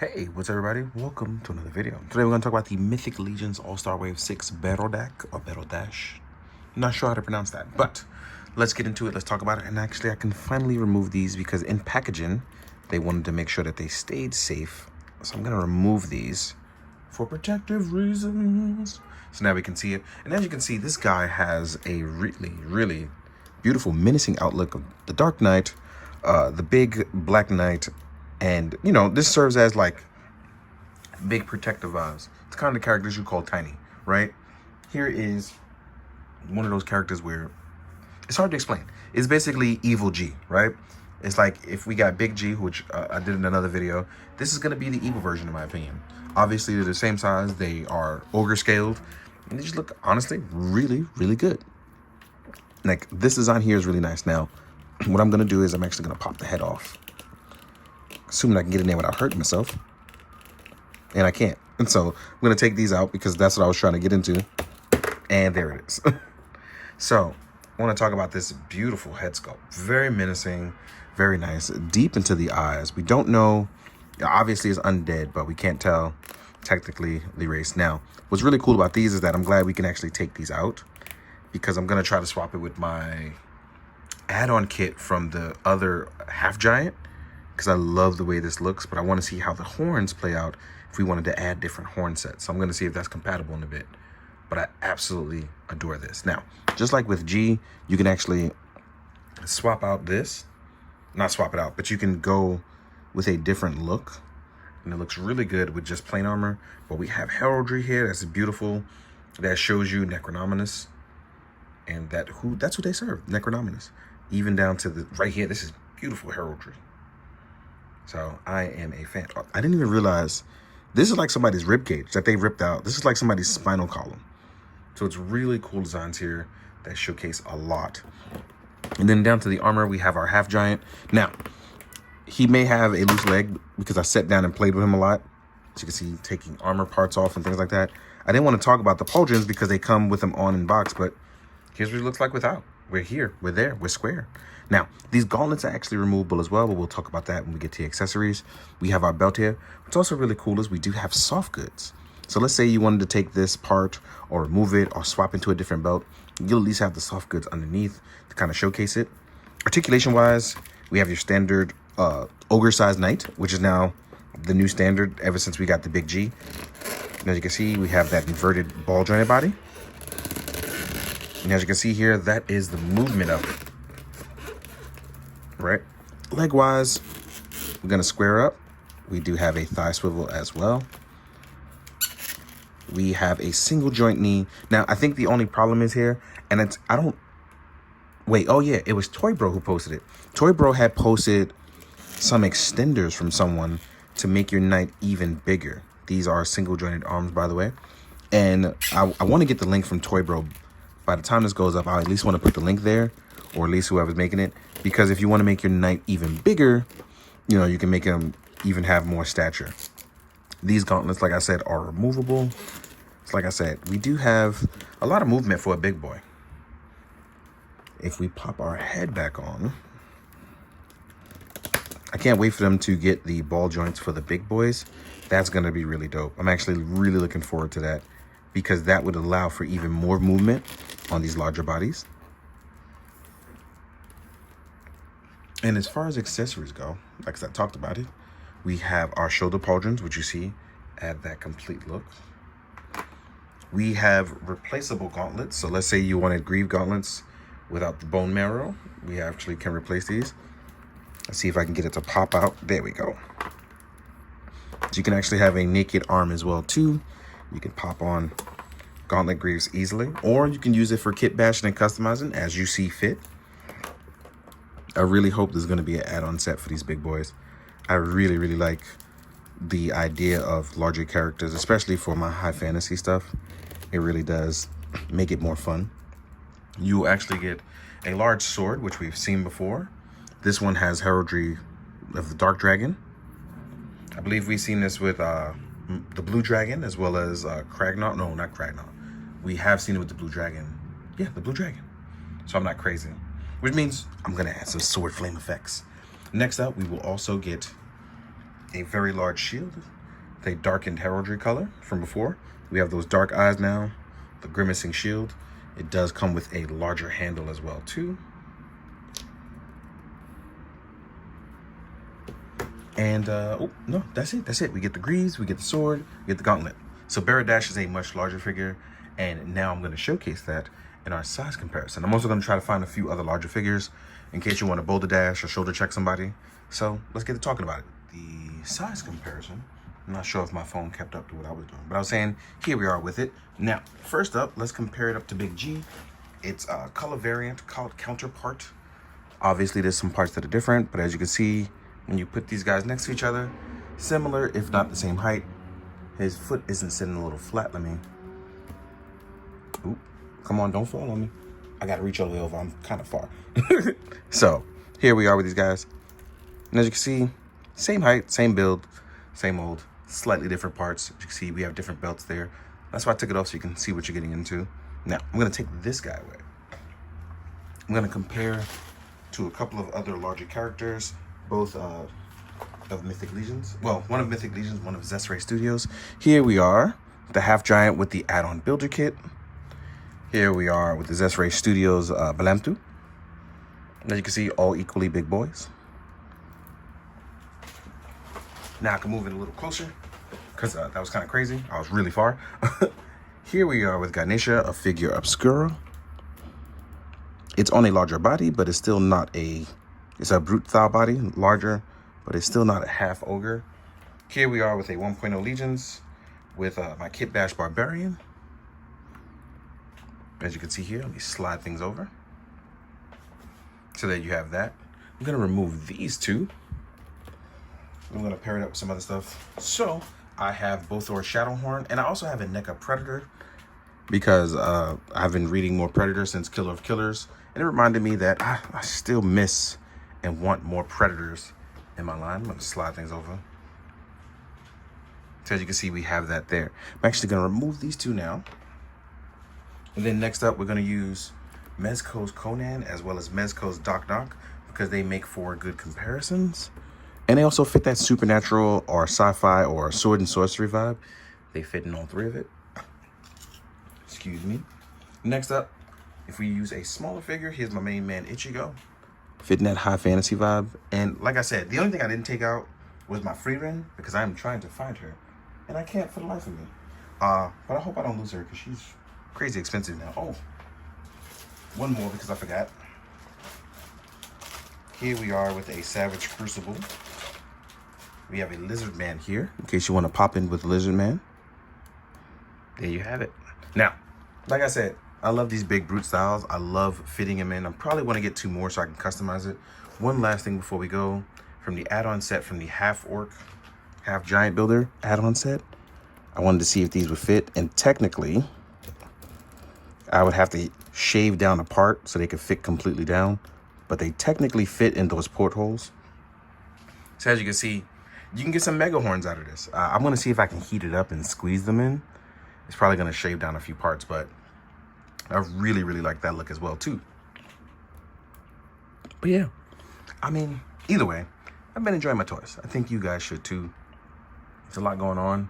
Hey, what's everybody? Welcome to another video. Today we're going to talk about the Mythic Legion's All-Star Wave 6 Berodac or Berodac. I'm not sure how to pronounce that, but let's get into it. Let's talk about it. And actually, I can finally remove these because in packaging, they wanted to make sure that they stayed safe. So I'm going to remove these for protective reasons. So now we can see it. And as you can see, this guy has a really beautiful, menacing outlook of the Dark Knight, the big Black Knight, and, you know, this serves as, like, big protective vibes. It's kind of the characters you call tiny, right? Here is one of those characters where it's hard to explain. It's basically evil G, right? It's like if we got Big G, which I did in another video, this is going to be the evil version, in my opinion. Obviously, they're the same size. They are ogre scaled. And they just look, honestly, really good. Like, this design here is really nice. Now, what I'm going to do is I'm actually going to pop the head off. Assuming I can get in there without hurting myself. And I can't. And so I'm going to take these out because that's what I was trying to get into. And there it is. So I want to talk about this beautiful head sculpt. Very menacing, very nice. Deep into the eyes. We don't know. Obviously, it's undead, but we can't tell technically the race. Now, what's really cool about these is that I'm glad we can actually take these out because I'm going to try to swap it with my add-on kit from the other half giant. Because I love the way this looks, but I want to see how the horns play out if we wanted to add different horn sets. So I'm going to see if that's compatible in a bit. But I absolutely adore this. Now, just like with G, you can actually swap out this. Not swap it out, but you can go with a different look. And it looks really good with just plain armor. But we have heraldry here. That's beautiful. That shows you Necronominus. And that's who they serve, Necronominus. Even down to the right here. This is beautiful heraldry. So I am a fan. I didn't even realize this is like somebody's rib cage that they ripped out. This is like somebody's spinal column. So it's really cool designs here that showcase a lot. And then down to the armor, we have our half giant. Now, he may have a loose leg because I sat down and played with him a lot. As you can see, taking armor parts off and things like that. I didn't want to talk about the pauldrons because they come with them on in box, but here's what he looks like without. We're here, we're there, we're square. Now, these gauntlets are actually removable as well, but we'll talk about that when we get to the accessories. We have our belt here. What's also really cool is we do have soft goods. So let's say you wanted to take this part or remove it or swap into a different belt. You'll at least have the soft goods underneath to kind of showcase it. Articulation-wise, we have your standard ogre-sized knight, which is now the new standard ever since we got the Big G. And as you can see, we have that inverted ball-jointed body. And as you can see here, that is the movement of it. Right? Leg-wise, we're going to square up. We do have a thigh swivel as well. We have a single joint knee. Now, I think the only problem is here, and it's, oh yeah, it was Toy Bro who posted it. Toy Bro had posted some extenders from someone to make your knight even bigger. These are single jointed arms, by the way. And I want to get the link from Toy Bro. By the time this goes up, I at least want to put the link there, or at least whoever's making it. Because if you want to make your knight even bigger, you know, you can make him even have more stature. These gauntlets, like I said, are removable. So like I said, we do have a lot of movement for a big boy. If we pop our head back on, I can't wait for them to get the ball joints for the big boys. That's going to be really dope. I'm actually really looking forward to that because that would allow for even more movement on these larger bodies. And as far as accessories go, like I talked about it, we have our shoulder pauldrons, which you see add that complete look. We have replaceable gauntlets. So let's say you wanted Grieve gauntlets without the bone marrow. We actually can replace these. Let's see if I can get it to pop out. There we go. So you can actually have a naked arm as well too. You can pop on gauntlet Greaves easily, or you can use it for kit bashing and customizing as you see fit. I really hope there's going to be an add-on set for these big boys. I really like the idea of larger characters, especially for my high fantasy stuff. It really does make it more fun. You actually get a large sword, which we've seen before. This one has heraldry of the Dark Dragon. I believe we've seen this with the Blue Dragon as well as Kragnar. No, not Kragnar. We have seen it with the Blue Dragon. Yeah, the Blue Dragon. So I'm not crazy. Which means I'm going to add some sword flame effects. Next up, we will also get a very large shield, with a darkened heraldry color from before. We have those dark eyes now, the grimacing shield. It does come with a larger handle as well too. And, oh, no, that's it. We get the greaves, we get the sword, we get the gauntlet. So Berodac is a much larger figure, and now I'm going to showcase that in our size comparison. I'm also going to try to find a few other larger figures in case you want to boulder dash or shoulder check somebody. So let's get to talking about it. The size comparison, I'm not sure if my phone kept up to what I was doing, but I was saying, here we are with it. Now, first up, let's compare it up to Big G. It's a color variant called Counterpart. Obviously, there's some parts that are different, but as you can see, when you put these guys next to each other, similar, if not the same height. His foot isn't sitting a little flat. Let me, oop, come on, don't fall on me. I gotta reach all the way over, I'm kind of far. So, here we are with these guys. And as you can see, same height, same build, same old, slightly different parts. As you can see, we have different belts there. That's why I took it off so you can see what you're getting into. Now, I'm gonna take this guy away. I'm gonna compare to a couple of other larger characters, both of Mythic Legions. Well, one of Mythic Legions, one of Zesray Studios. Here we are, the half giant with the add-on builder kit. Here we are with the Zesray Studios Balamtu. As you can see, all equally big boys. Now I can move in a little closer because that was kind of crazy. I was really far. Here we are with Ganesha, a figure obscura. It's on a larger body, but it's still not a, it's a brute style body, larger, but it's still not a half ogre. Here we are with a 1.0 Legions with my Kit Bash Barbarian. As you can see here, let me slide things over so that you have that. I'm gonna remove these two. I'm gonna pair it up with some other stuff. So I have Bothor Shadowhorn, and I also have a NECA Predator because I've been reading more Predator since Killer of Killers, and it reminded me that I still miss and want more Predators in my line. I'm gonna slide things over. So as you can see, we have that there. I'm actually gonna remove these two now. And then next up, we're gonna use Mezco's Conan as well as Mezco's Doc because they make for good comparisons. And they also fit that supernatural or sci-fi or sword and sorcery vibe. They fit in all three of it. Excuse me. Next up, if we use a smaller figure, here's my main man Ichigo. Fitting that high fantasy vibe. And like I said, the only thing I didn't take out was my Freerin because I'm trying to find her. And I can't for the life of me. But I hope I don't lose her because she's crazy expensive now. Oh, one more because I forgot. Here we are with a Savage Crucible. We have a Lizard Man here, in case you want to pop in with Lizard Man. There you have it. Now, like I said, I love these big brute styles. I love fitting them in. I probably want to get two more so I can customize it. One last thing before we go. From the add-on set from the half orc, half giant builder add-on set, I wanted to see if these would fit. And technically, I would have to shave down a part so they could fit completely down. But they technically fit in those portholes. So as you can see, you can get some mega horns out of this. I'm going to see if I can heat it up and squeeze them in. It's probably going to shave down a few parts, but I really, really like that look as well, too. But yeah, I mean, either way, I've been enjoying my toys. I think you guys should, too. There's a lot going on.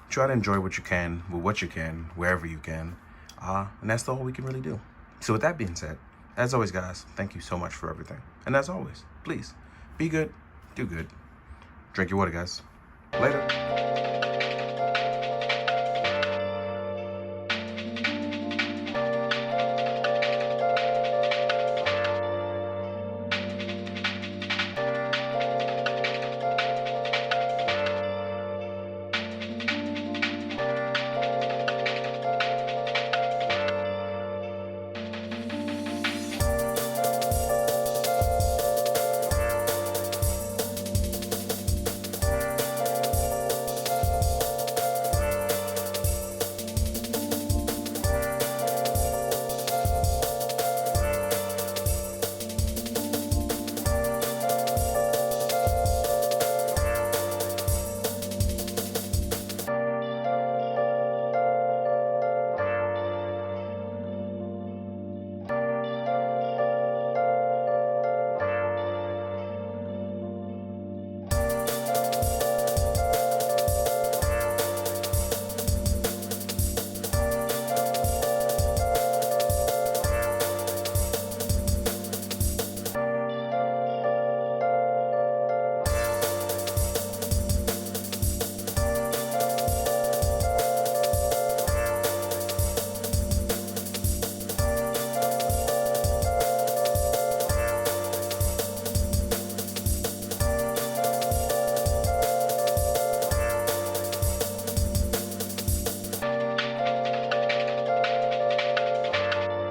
Try to enjoy what you can, with what you can, wherever you can. And that's all we can really do. So with that being said, as always, guys, thank you so much for everything. And as always, please, be good, do good. Drink your water, guys. Later.